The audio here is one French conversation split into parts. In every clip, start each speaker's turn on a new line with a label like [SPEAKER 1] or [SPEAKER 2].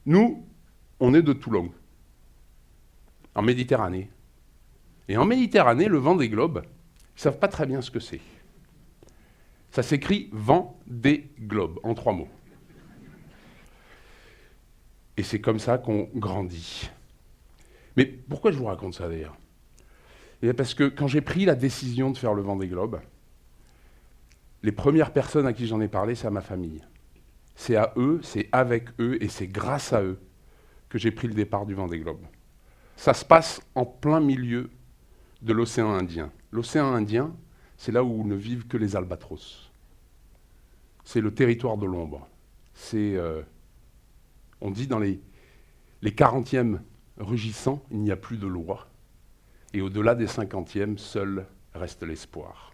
[SPEAKER 1] Nous, on est de Toulon, en Méditerranée. Et en Méditerranée, le Vendée Globe, ils ne savent pas très bien ce que c'est. Ça s'écrit Vendée Globe, en 3 mots. Et c'est comme ça qu'on grandit. Mais pourquoi je vous raconte ça d'ailleurs? Parce que quand j'ai pris la décision de faire le Vendée Globe, les premières personnes à qui j'en ai parlé, c'est à ma famille. C'est à eux, c'est avec eux et c'est grâce à eux que j'ai pris le départ du Vendée Globe. Ça se passe en plein milieu de l'océan Indien. L'océan Indien, c'est là où ne vivent que les albatros. C'est le territoire de l'ombre. C'est, on dit dans les 40e rugissants, il n'y a plus de loi. Et au-delà des 50e, seul reste l'espoir.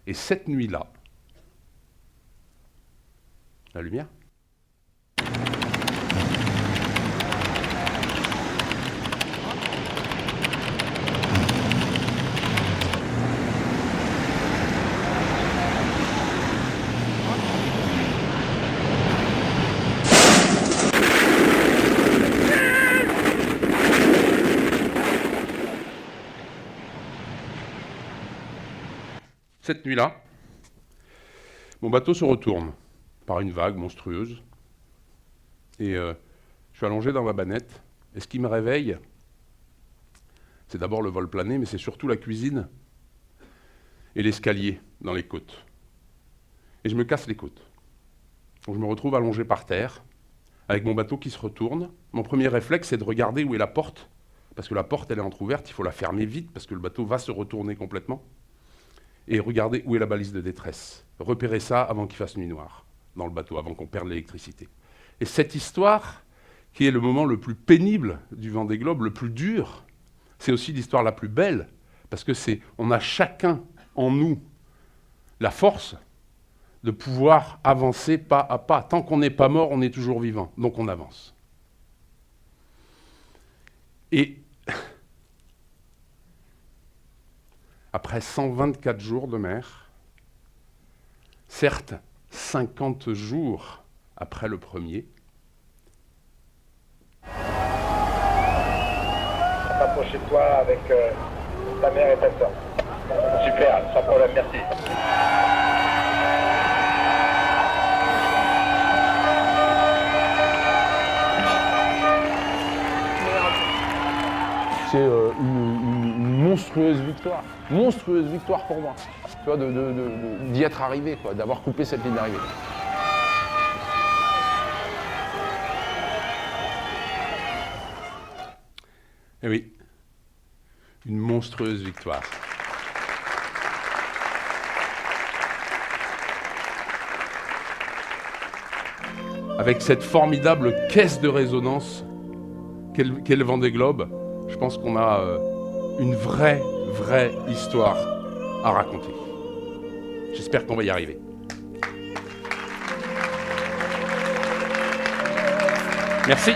[SPEAKER 1] Et cette nuit-là, la lumière ? Cette nuit-là, mon bateau se retourne par une vague monstrueuse. Et je suis allongé dans ma bannette. Et ce qui me réveille, c'est d'abord le vol plané, mais c'est surtout la cuisine et l'escalier dans les côtes. Et je me casse les côtes. Donc je me retrouve allongé par terre, avec mon bateau qui se retourne. Mon premier réflexe, c'est de regarder où est la porte, parce que la porte, elle est entrouverte, il faut la fermer vite, parce que le bateau va se retourner complètement. Et regarder où est la balise de détresse. Repérer ça avant qu'il fasse nuit noire dans le bateau, avant qu'on perde l'électricité. Et cette histoire, qui est le moment le plus pénible du Vendée Globe, le plus dur, c'est aussi l'histoire la plus belle, parce que on a chacun en nous la force de pouvoir avancer pas à pas. Tant qu'on n'est pas mort, on est toujours vivant, donc on avance. Et après 124 jours de mer, certes 50 jours après le premier,
[SPEAKER 2] rapproche chez toi avec ta mère et ta soeur. Super, sans problème, merci.
[SPEAKER 3] C'est une monstrueuse victoire pour moi, tu vois, d'y être arrivé, quoi, d'avoir coupé cette ligne d'arrivée.
[SPEAKER 1] Eh oui, une monstrueuse victoire. Avec cette formidable caisse de résonance qu'est le Vendée Globe, je pense qu'on a une vraie histoire à raconter. J'espère qu'on va y arriver. Merci.